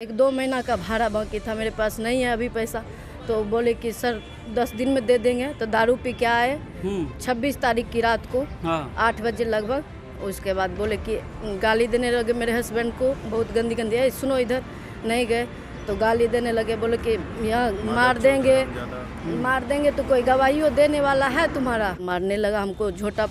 1-2 महीना का भाड़ा बाकी था, मेरे पास नहीं है अभी पैसा। तो बोले कि सर 10 दिन में दे देंगे। तो दारू पी के आए 26 तारीख की रात को 8 बजे लगभग। उसके बाद बोले कि गाली देने लगे मेरे हस्बैंड को, बहुत गंदी गंदी है, सुनो इधर। नहीं गए तो गाली देने लगे, बोले कि यहाँ मार देंगे तो कोई गवाहियों देने वाला है तुम्हारा। मारने लगा हमको, झोटा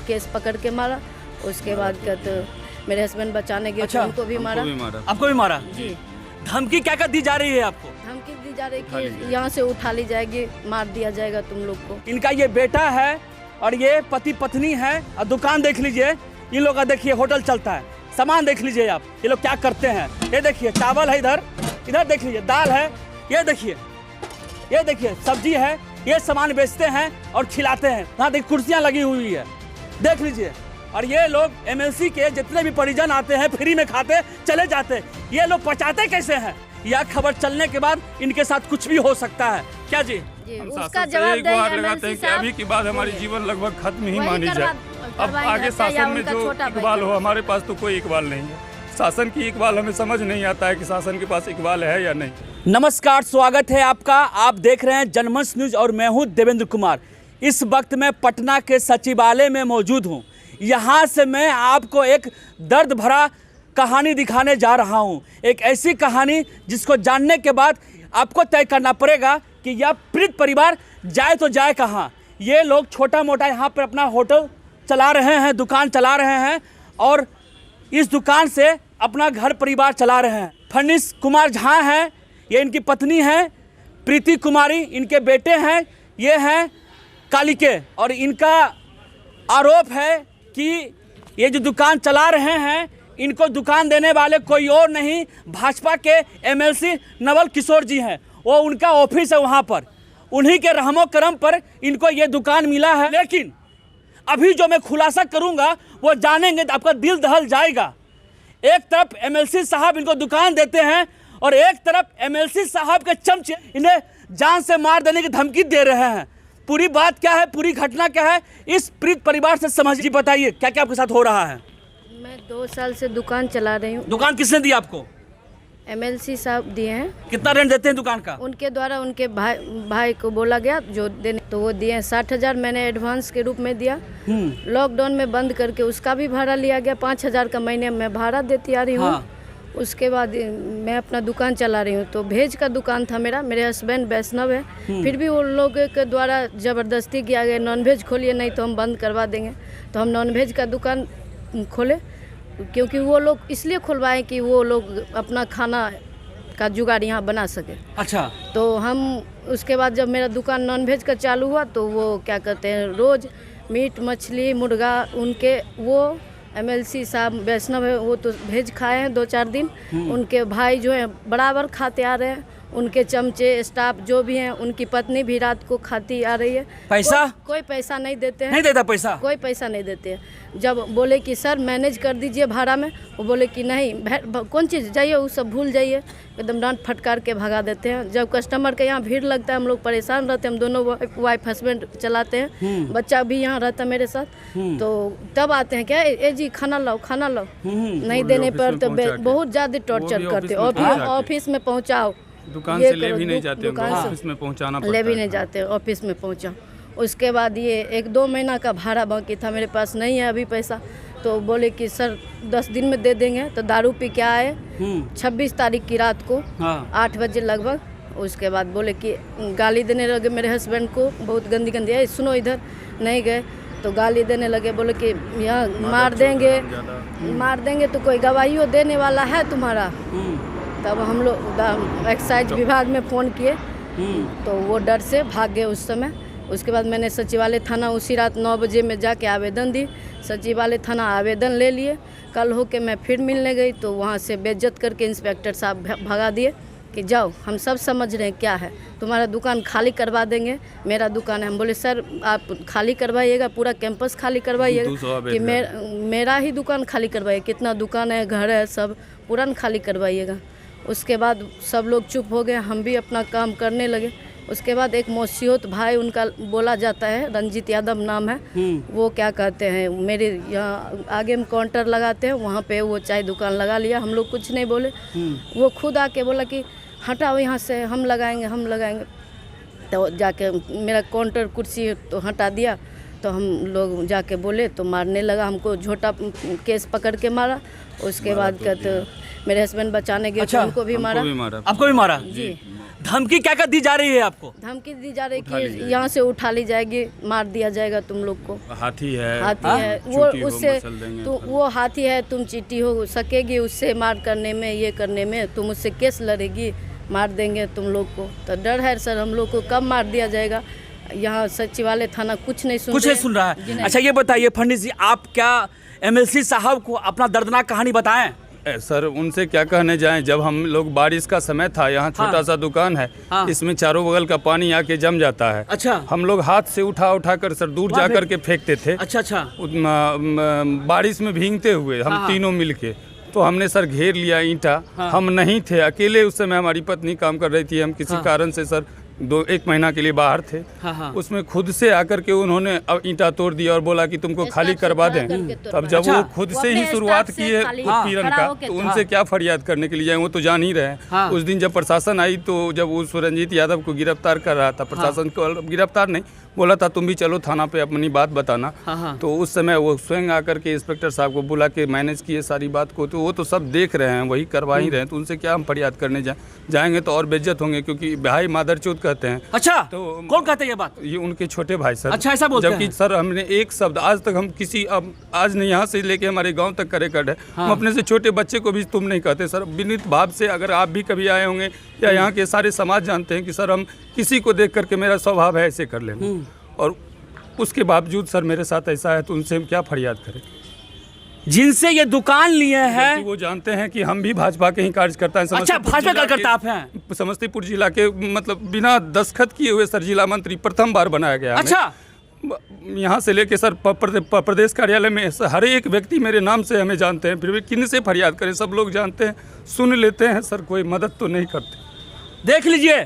केस पकड़ के मारा। उसके बाद क्या तो मेरे हस्बैंड बचाने गए तो उनको भी मारा। आपको भी मारा जी। धमकी क्या क्या दी जा रही है आपको? धमकी दी जा रही कि यहाँ से उठा ली जाएगी, मार दिया जाएगा तुम लोग को। इनका ये बेटा है और ये पति पत्नी है। और दुकान देख लीजिए, इन लोग का देखिए होटल चलता है। सामान देख लीजिए आप, ये लोग क्या करते हैं। ये देखिए चावल है, इधर देख लीजिए दाल है, ये देखिए सब्जी है। ये सामान बेचते हैं और खिलाते हैं। यहाँ देखिए कुर्सियाँ लगी हुई है, देख लीजिए। और ये लोग एमएलसी के जितने भी परिजन आते हैं फ्री में खाते चले जाते। ये लोग बचाते कैसे हैं? यह खबर चलने के बाद इनके साथ कुछ भी हो सकता है। क्या जी? उसका जवाब एक बार लगाते हैं कि अभी के बाद हमारी जीवन लगभग खत्म ही मानी जाए। अब आगे शासन में जो इकबाल हो, हमारे पास तो कोई इकबाल नहीं है। शासन की इकबाल हमें समझ नहीं आता है कि शासन के पास इकबाल है या नहीं। नमस्कार, स्वागत है आपका। आप देख रहे हैं जनमंच न्यूज और मैं हूं देवेंद्र कुमार। इस वक्त मैं पटना के सचिवालय में मौजूद हूं। यहाँ से मैं आपको एक दर्द भरा कहानी दिखाने जा रहा हूँ। एक ऐसी कहानी जिसको जानने के बाद आपको तय करना पड़ेगा कि यह पीड़ित परिवार जाए तो जाए कहाँ। ये लोग छोटा मोटा यहाँ पर अपना होटल चला रहे हैं, दुकान चला रहे हैं और इस दुकान से अपना घर परिवार चला रहे हैं। फर्निश कुमार झा हैं, ये इनकी पत्नी है। प्रीति कुमारी इनके बेटे हैं। ये हैं कालिके। और इनका आरोप है कि ये जो दुकान चला रहे हैं, इनको दुकान देने वाले कोई और नहीं, भाजपा के एमएलसी नवल किशोर जी हैं। वो उनका ऑफिस है वहाँ पर, उन्हीं के रहमो करम पर इनको ये दुकान मिला है। लेकिन अभी जो मैं खुलासा करूँगा वो जानेंगे तो आपका दिल दहल जाएगा। एक तरफ एमएलसी साहब इनको दुकान देते हैं और एक तरफ एमएलसी साहब के चमचे इन्हें जान से मार देने की धमकी दे रहे हैं। पूरी बात क्या है, पूरी घटना क्या है, इस पीड़ित परिवार से समझिए। बताइए क्या क्या आपके साथ हो रहा है। मैं 2 साल से दुकान चला रही हूँ। दुकान किसने दी आपको? एमएलसी साहब दिए हैं। कितना रेंट देते हैं दुकान का? उनके द्वारा उनके भाई को बोला गया जो देने, तो वो दिए 60,000 मैंने एडवांस के रूप में दिया। लॉकडाउन में बंद करके उसका भी भाड़ा लिया गया। 5,000 का महीने में भाड़ा देती आ रही हूँ। हाँ। उसके बाद मैं अपना दुकान चला रही हूँ। तो भेज का दुकान था मेरे हस्बैंड वैष्णव है। फिर भी उन लोगों के द्वारा ज़बरदस्ती किया गया, नॉनवेज खोलिए नहीं तो हम बंद करवा देंगे। तो हम नॉनवेज का दुकान खोले, क्योंकि वो लोग इसलिए खुलवाए कि वो लोग अपना खाना का जुगाड़ यहाँ बना सके। अच्छा। तो हम उसके बाद जब मेरा दुकान नॉनवेज का चालू हुआ तो वो क्या कहते हैं, रोज़ मीट मछली मुर्गा उनके वो एमएलसी साहब वैष्णव है, वो तो भेज खाए हैं 2-4 दिन। उनके भाई जो है बराबर खाते आ रहे हैं। उनके चमचे स्टाफ जो भी हैं, उनकी पत्नी भी रात को खाती आ रही है। पैसा कोई पैसा नहीं देते हैं। नहीं देता पैसा? कोई पैसा नहीं देते हैं। जब बोले कि सर मैनेज कर दीजिए भाड़ा में, वो बोले कि नहीं, कौन चीज़ जाइए वो सब भूल जाइए। एकदम डांट फटकार के भगा देते हैं। जब कस्टमर के यहाँ भीड़ लगता है हम लोग परेशान रहते हैं। हम दोनों वाइफ हस्बैंड चलाते हैं, बच्चा भी यहाँ रहता है मेरे साथ। तो तब आते हैं क्या, ए जी खाना लाओ खाना लाओ। नहीं देने पर तो बहुत ज़्यादा टॉर्चर करते। ऑफिस में पहुँचाओ, दुकान से ले भी नहीं जाते, ऑफिस में पहुंचाना पड़ता है। ले भी नहीं जाते, ऑफिस में पहुंचा। उसके बाद ये 1-2 महीना का भाड़ा बाकी था, मेरे पास नहीं है अभी पैसा। तो बोले कि सर 10 दिन में दे देंगे। तो दारू पी के आए 26 तारीख की रात को 8 बजे लगभग। उसके बाद बोले कि गाली देने लगे मेरे हस्बैंड को, बहुत गंदी गंदी है, सुनो इधर। नहीं गए तो गाली देने लगे, बोले कि यहाँ मार देंगे तो कोई गवाहियों देने वाला है तुम्हारा। तब हम लोग एक्साइज विभाग में फ़ोन किए तो वो डर से भाग गए उस समय। उसके बाद मैंने सचिवालय थाना उसी रात 9 बजे में जाके आवेदन दी। सचिवालय थाना आवेदन ले लिए। कल होके मैं फिर मिलने गई तो वहाँ से बेइज्जत करके इंस्पेक्टर साहब भगा दिए कि जाओ, हम सब समझ रहे हैं क्या है, तुम्हारा दुकान खाली करवा देंगे। मेरा दुकान है। हम बोले सर आप खाली करवाइएगा, पूरा कैंपस खाली करवाइएगा कि मेरा ही दुकान खाली करवाइए, कितना दुकान है घर है सब पूरा खाली करवाइएगा। उसके बाद सब लोग चुप हो गए, हम भी अपना काम करने लगे। उसके बाद एक मौसियोत भाई उनका बोला जाता है, रंजीत यादव नाम है, वो क्या कहते हैं मेरे यहाँ आगे में काउंटर लगाते हैं, वहाँ पे वो चाय दुकान लगा लिया। हम लोग कुछ नहीं बोले, वो खुद आके बोला कि हटाओ यहाँ से, हम लगाएंगे। तो जाके मेरा काउंटर कुर्सी तो हटा दिया। तो हम लोग जाके बोले तो मारने लगा हमको, झोटा केस पकड़ के मारा। उसके बाद कहते मेरे हस्बैंड बचाने गए तो उनको भी मारा। आपको भी मारा? जी। धमकी क्या दी जा रही है आपको? धमकी दी जा रही कि यहाँ से उठा ली जाएगी, मार दिया जाएगा तुम लोग को। हाथी है वो उससे तो वो हाथी है, तुम चीटी हो सकेगी उससे मार करने में, ये करने में, तुम उससे केस लड़ेगी, मार देंगे तुम लोग को। तो डर है सर हम लोग को, कब मार दिया जाएगा। यहाँ सचिवालय थाना कुछ नहीं सुन रहा है। अच्छा ये बताइए पंडित जी, आप क्या एमएलसी साहब को अपना दर्दनाक कहानी बताएं? सर उनसे क्या कहने जाएं, जब हम लोग बारिश का समय था, यहाँ छोटा सा दुकान है, इसमें चारों बगल का पानी आके जम जाता है। अच्छा। हम लोग हाथ से उठा कर सर दूर जा कर के फेंकते थे। अच्छा। बारिश में भीगते हुए हम तीनों मिलके, तो हमने सर घेर लिया ईंटा। हम नहीं थे अकेले, उस समय हमारी पत्नी काम कर रही थी, हम किसी कारण से सर 1 महीना के लिए बाहर थे। उसमें खुद से आकर के उन्होंने ईंटा तोड़ दिया और बोला कि तुमको खाली करवा दें। तब जब वो खुद से ही शुरुआत की है उत्पीड़न का, तो उनसे क्या फरियाद करने के लिए जाए, वो तो जान ही रहे हैं। उस दिन जब प्रशासन आई, तो जब उस रंजीत यादव को गिरफ्तार कर रहा था, प्रशासन को गिरफ्तार नहीं बोला था, तुम भी चलो थाना पे अपनी बात बताना। तो उस समय वो स्वयं आकर के इंस्पेक्टर साहब को बुला के मैनेज किए सारी बात को। तो वो तो सब देख रहे हैं, वही करवा ही रहे हैं, तो उनसे क्या हम फरियाद करने जाएंगे तो और बेइज्जत होंगे, क्योंकि भाई मादरचोद कहते हैं। अच्छा, तो कौन कहते हैं ये बात? ये उनके छोटे भाई सर। अच्छा, ऐसा बोलते हैं? जबकि सर हमने एक शब्द आज तक हम किसी, अब आज नहीं, यहाँ से लेके हमारे गांव तक का रिकॉर्ड है, हम अपने से छोटे बच्चे को भी तुम नहीं कहते सर। विनीत भाव से अगर आप भी कभी आए होंगे या यहाँ के सारे समाज जानते हैं कि सर हम किसी को देख करके मेरा स्वभाव है ऐसे कर लेना, और उसके बावजूद सर मेरे साथ ऐसा है, तो उनसे हम क्या फरियाद करें? जिनसे ये दुकान लिए हैं वो जानते हैं कि हम भी भाजपा के ही कार्यकर्ता हैं। अच्छा, भाजपा कार्यकर्ता आप हैं? समस्तीपुर जिला के, मतलब बिना दस्तखत किए हुए सर जिला मंत्री प्रथम बार बनाया गया। अच्छा। यहाँ से लेके सर प्रदेश कार्यालय में हर एक व्यक्ति मेरे नाम से हमें जानते हैं, फिर भी किन से फरियाद करें? सब लोग जानते हैं, सुन लेते हैं सर, कोई मदद तो नहीं करते। देख लीजिए,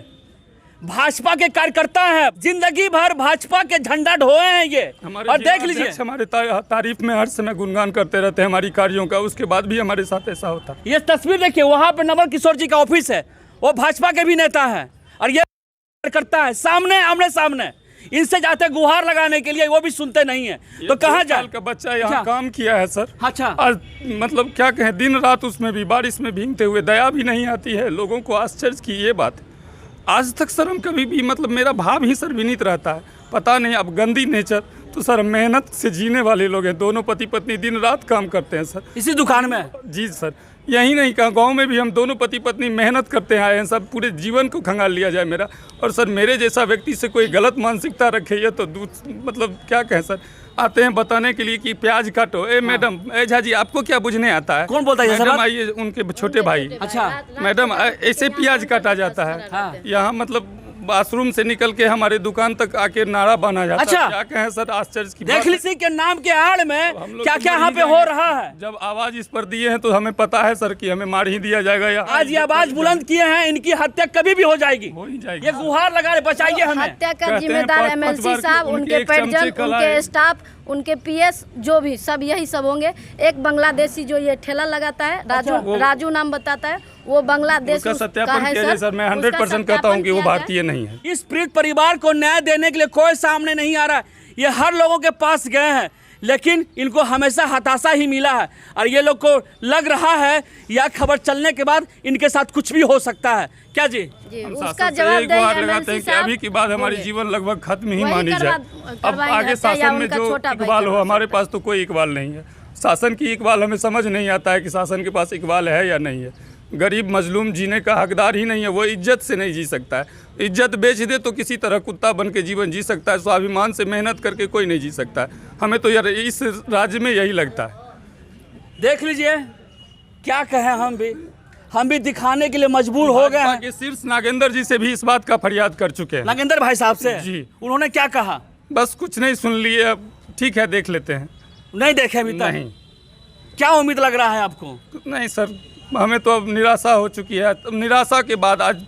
भाजपा के कार्यकर्ता हैं, जिंदगी भर भाजपा के झंडा ढोए हैं ये। और देख लीजिए, हमारे तारीफ में हर समय गुणगान करते रहते हैं हमारी कार्यों का, उसके बाद भी हमारे साथ ऐसा होता। ये तस्वीर देखिए, वहाँ पे नवल किशोर जी का ऑफिस है, वो भाजपा के भी नेता है, और ये कार्यकर्ता है, सामने आमने सामने इनसे जाते गुहार लगाने के लिए, वो भी सुनते नहीं है। तो कहाँ जाए? का बच्चा यहाँ काम किया है सर। अच्छा। आज मतलब क्या कहें, दिन रात उसमें भी बारिश में भीगते हुए, दया भी नहीं आती है लोगों को। आश्चर्य की ये बात, आज तक सर हम कभी भी, मतलब मेरा भाव ही सर विनीत रहता है। पता नहीं अब गंदी नेचर, तो सर मेहनत से जीने वाले लोग हैं, दोनों पति पत्नी दिन रात काम करते हैं सर इसी दुकान में। जी सर, यही नहीं कहा, गांव में भी हम दोनों पति पत्नी मेहनत करते आए हैं सर, पूरे जीवन को खंगाल लिया जाए मेरा। और सर मेरे जैसा व्यक्ति से कोई गलत मानसिकता रखे, ये तो मतलब क्या कहें सर, आते हैं बताने के लिए कि प्याज काटो। ए मैडम, ए झा जी, आपको क्या बुझने आता है? कौन बोलता है? मैडम आइए, उनके छोटे भाई। अच्छा। मैडम ऐसे प्याज काटा जाता है यहाँ, मतलब बाथरूम से निकल के हमारे दुकान तक आके नारा बना जाता है। अच्छा। क्या कहें सर, आश्चर्य की देख लीजिए के नाम के आड़ में क्या क्या यहाँ पे हो रहा है। जब आवाज इस पर दिए हैं तो हमें पता है सर कि हमें मार ही दिया जाएगा। या आज ये आवाज बुलंद किए हैं, इनकी हत्या कभी भी हो जाएगी, हो ही जाएगी। ये गुहार लगा रहे, बचाइए हमें। हत्या का जिम्मेदार एमएलसी साहब, उनके पैरजन, उनके स्टाफ, उनके पीएस, जो भी सब यही सब होंगे। एक बांग्लादेशी जो ये ठेला लगाता है, राजू नाम बताता है, वो बांग्लादेश का सत्यापन किया सर। मैं 100% कहता हूँ कि वो भारतीय नहीं है। इस पीड़ित परिवार को न्याय देने के लिए कोई सामने नहीं आ रहा है। ये हर लोगों के पास गए हैं, लेकिन इनको हमेशा हताशा ही मिला है, और ये लोग को लग रहा है या खबर चलने के बाद इनके साथ कुछ भी हो सकता है। क्या जी? उसका जवाब लगाते हैं कि अभी की बात हमारी जीवन लगभग खत्म ही मानी जाए। अब आगे शासन में जो इकबाल हो, हमारे पास तो कोई इकबाल नहीं है। शासन की इकबाल हमें समझ नहीं आता है कि शासन के पास इकबाल है या नहीं है। गरीब मजलूम जीने का हकदार ही नहीं है, वो इज्जत से नहीं जी सकता है। इज्जत बेच दे तो किसी तरह कुत्ता बन के जीवन जी सकता है, स्वाभिमान से मेहनत करके कोई नहीं जी सकता है। हमें तो यार इस राज्य में यही लगता है। देख लीजिए, क्या कहें, हम भी दिखाने के लिए मजबूर हो गए हैं। शीर्ष नागेंद्र जी से भी इस बात का फरियाद कर चुके हैं। नागेंद्र भाई साहब से जी, उन्होंने क्या कहा? बस कुछ नहीं, सुन लिए, अब ठीक है देख लेते हैं। नहीं देखे अभी तक? नहीं। क्या उम्मीद लग रहा है आपको? नहीं सर, हमें तो अब निराशा हो चुकी है। निराशा के बाद आज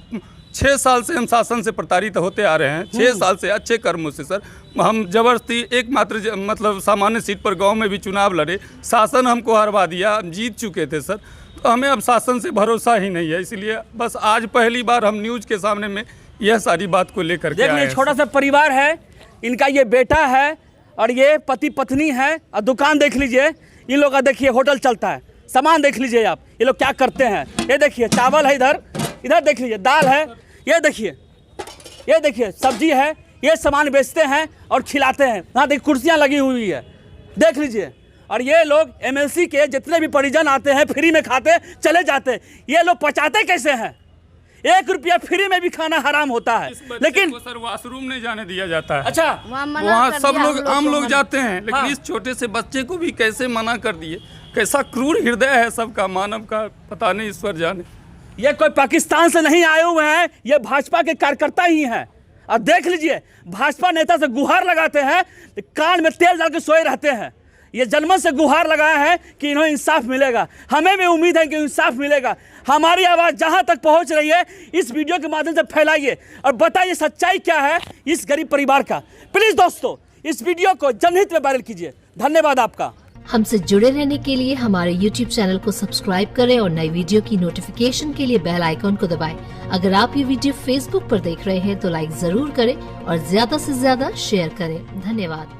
6 साल से हम शासन से प्रताड़ित होते आ रहे हैं। 6 साल से अच्छे कर्मों से सर हम जबरदस्ती एकमात्र मतलब सामान्य सीट पर गांव में भी चुनाव लड़े, शासन हमको हरवा दिया, हम जीत चुके थे सर। तो हमें अब शासन से भरोसा ही नहीं है, इसलिए बस आज पहली बार हम न्यूज़ के सामने में यह सारी बात को लेकर के आए हैं। छोटा सा परिवार है, इनका ये बेटा है और ये पति पत्नी है। और दुकान देख लीजिए इन लोग का, देखिए होटल चलता है, सामान देख लीजिए आप, ये लोग क्या करते हैं। ये देखिए चावल है, इधर देख लीजिए दाल है, ये देखिए सब्जी है, ये सामान बेचते हैं और खिलाते हैं। यहाँ देखिए कुर्सियाँ लगी हुई है, देख लीजिए। और ये लोग एमएलसी के जितने भी परिजन आते हैं फ्री में खाते चले जाते हैं। ये लोग पचाते कैसे हैं? 1 रुपया फ्री में भी खाना हराम होता है, लेकिन सर वॉशरूम नहीं जाने दिया जाता है। अच्छा वहाँ सब लोग आम लोग जाते हैं, लेकिन इस छोटे से बच्चे को भी कैसे मना कर दिए। कैसा क्रूर हृदय है सबका, मानव का, पता नहीं, ईश्वर जाने। ये कोई पाकिस्तान से नहीं आए हुए हैं, ये भाजपा के कार्यकर्ता ही हैं। और देख लीजिए भाजपा नेता से गुहार लगाते हैं, कान में तेल डाल के सोए रहते हैं। ये जनमत से गुहार लगाया है कि इन्हें इंसाफ मिलेगा। हमें भी उम्मीद है कि इंसाफ मिलेगा। हमारी आवाज़ जहां तक पहुंच रही है इस वीडियो के माध्यम से फैलाइए और बताइए सच्चाई क्या है इस गरीब परिवार का। प्लीज़ दोस्तों इस वीडियो को जनहित में वायरल कीजिए। धन्यवाद आपका। हमसे जुड़े रहने के लिए हमारे YouTube चैनल को सब्सक्राइब करें और नई वीडियो की नोटिफिकेशन के लिए बेल आइकॉन को दबाएं। अगर आप ये वीडियो Facebook पर देख रहे हैं तो लाइक जरूर करें और ज्यादा से ज्यादा शेयर करें। धन्यवाद।